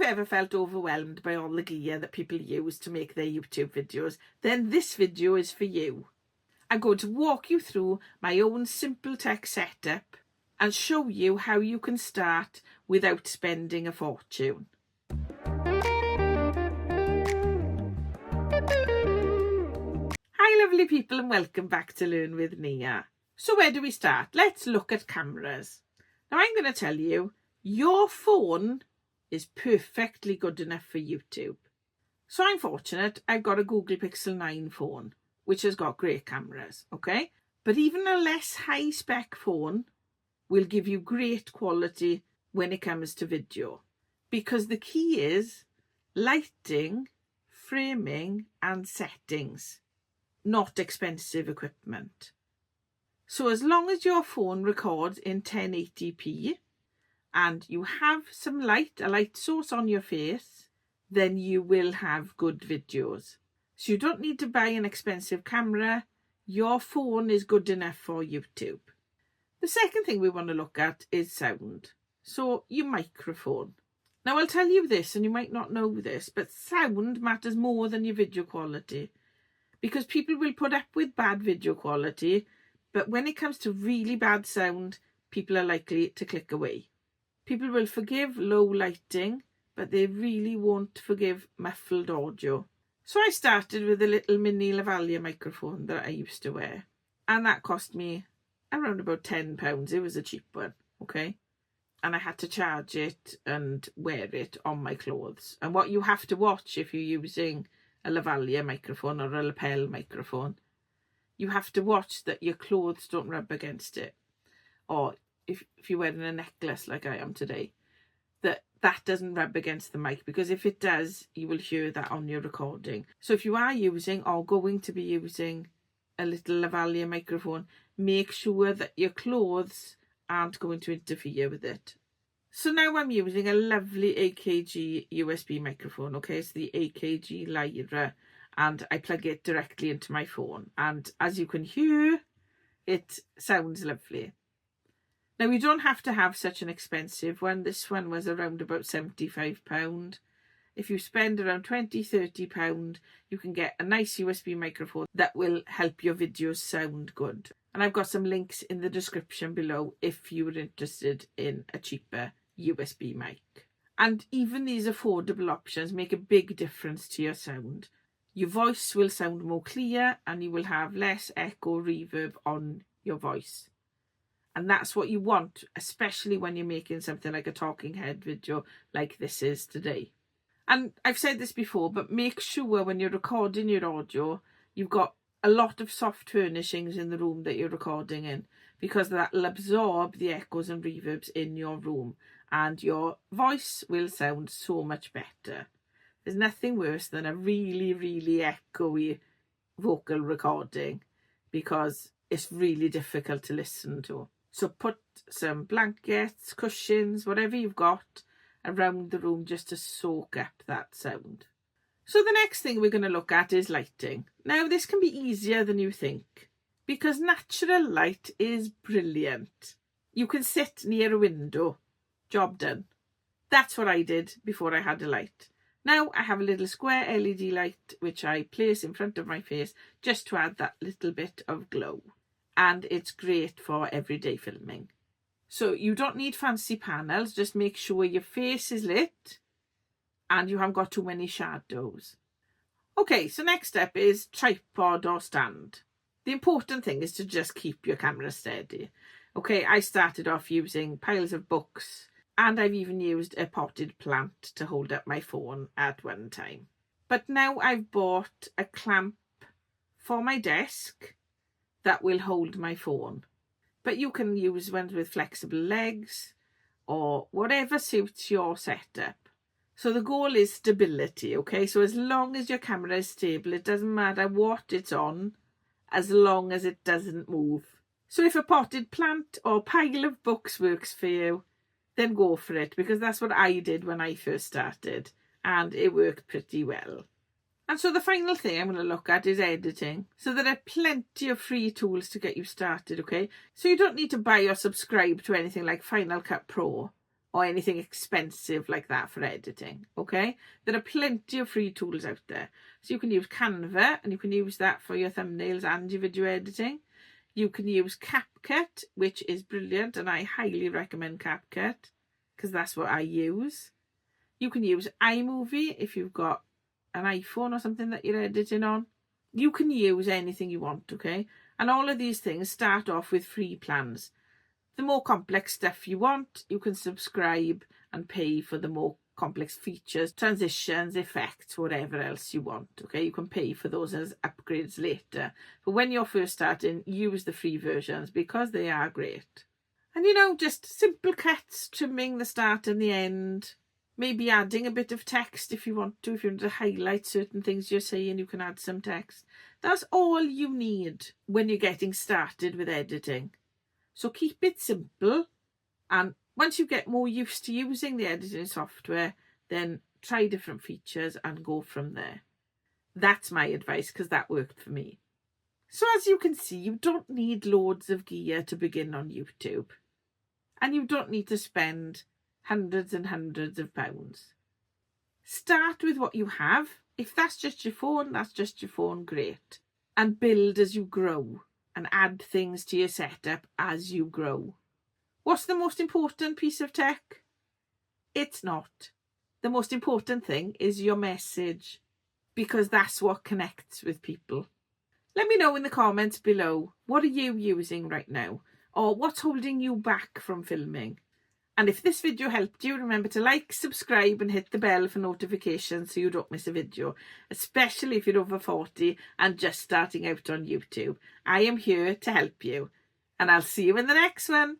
you've ever felt overwhelmed by all the gear that people use to make their YouTube videos, then this video is for you. I'm going to walk you through my own simple tech setup and show you how you can start without spending a fortune. Hi lovely people, and welcome back to Learn with Nia. So where do we start? Let's look at cameras. Now I'm going to tell you, your phone is perfectly good enough for YouTube. So I'm fortunate, I've got a Google Pixel 9 phone, which has got great cameras, okay? But even a less high spec phone will give you great quality when it comes to video. Because the key is lighting, framing and settings, not expensive equipment. So as long as your phone records in 1080p and you have some light, a light source on your face, then you will have good videos. So you don't need to buy an expensive camera. Your phone is good enough for YouTube. The second thing we want to look at is sound. So your microphone. Now I'll tell you this, and you might not know this, but sound matters more than your video quality. Because people will put up with bad video quality, but when it comes to really bad sound, people are likely to click away. People will forgive low lighting, but they really won't forgive muffled audio. So I started with a little mini lavalier microphone that I used to wear. And that cost me around about £10. It was a cheap one, okay? And I had to charge it and wear it on my clothes. And what you have to watch if you're using a lavalier microphone or a lapel microphone, you have to watch that your clothes don't rub against it. Or if you're wearing a necklace like I am today, that doesn't rub against the mic, because if it does, you will hear that on your recording. So if you are using or going to be using a little lavalier microphone, make sure that your clothes aren't going to interfere with it. So now I'm using a lovely AKG USB microphone, okay? It's the AKG Lyra, and I plug it directly into my phone. And as you can hear, it sounds lovely. Now, you don't have to have such an expensive one. This one was around about £75. If you spend around £20–30, you can get a nice USB microphone that will help your videos sound good. And I've got some links in the description below if you're interested in a cheaper USB mic. And even these affordable options make a big difference to your sound. Your voice will sound more clear and you will have less echo reverb on your voice. And that's what you want, especially when you're making something like a talking head video like this is today. And I've said this before, but make sure when you're recording your audio, you've got a lot of soft furnishings in the room that you're recording in, because that will absorb the echoes and reverbs in your room and your voice will sound so much better. There's nothing worse than a really, really echoey vocal recording, because it's really difficult to listen to. So put some blankets, cushions, whatever you've got around the room just to soak up that sound. So the next thing we're going to look at is lighting. Now this can be easier than you think, because natural light is brilliant. You can sit near a window, job done. That's what I did before I had a light. Now I have a little square LED light which I place in front of my face just to add that little bit of glow. And it's great for everyday filming. So you don't need fancy panels, just make sure your face is lit and you haven't got too many shadows. Okay, so next step is tripod or stand. The important thing is to just keep your camera steady. Okay, I started off using piles of books and I've even used a potted plant to hold up my phone at one time. But now I've bought a clamp for my desk that will hold my phone. But you can use ones with flexible legs or whatever suits your setup. So the goal is stability, okay? So as long as your camera is stable, it doesn't matter what it's on, as long as it doesn't move. So if a potted plant or pile of books works for you, then go for it, because that's what I did when I first started and it worked pretty well. And so the final thing I'm going to look at is editing. So there are plenty of free tools to get you started, okay? So you don't need to buy or subscribe to anything like Final Cut Pro, or anything expensive like that for editing, okay? There are plenty of free tools out there. So you can use Canva, and you can use that for your thumbnails and your video editing. You can use CapCut, which is brilliant, and I highly recommend CapCut because that's what I use. You can use iMovie if you've got an iPhone or something that you're editing on. You can use anything you want, okay? And all of these things start off with free plans. The more complex stuff you want, you can subscribe and pay for the more complex features, transitions, effects, whatever else you want, okay? You can pay for those as upgrades later. But when you're first starting, use the free versions because they are great. And you know, just simple cuts, trimming the start and the end, maybe adding a bit of text if you want to. If you want to highlight certain things you're saying, you can add some text. That's all you need when you're getting started with editing. So keep it simple, and once you get more used to using the editing software, then try different features and go from there. That's my advice because that worked for me. So as you can see, you don't need loads of gear to begin on YouTube, and you don't need to spend hundreds and hundreds of pounds. Start with what you have. If that's just your phone, that's just your phone, great. And build as you grow and add things to your setup as you grow. What's the most important piece of tech? It's not. The most important thing is your message, because that's what connects with people. Let me know in the comments below, what are you using right now? Or what's holding you back from filming? And if this video helped you, remember to like, subscribe and hit the bell for notifications so you don't miss a video, especially if you're over 40 and just starting out on YouTube. I am here to help you, and I'll see you in the next one.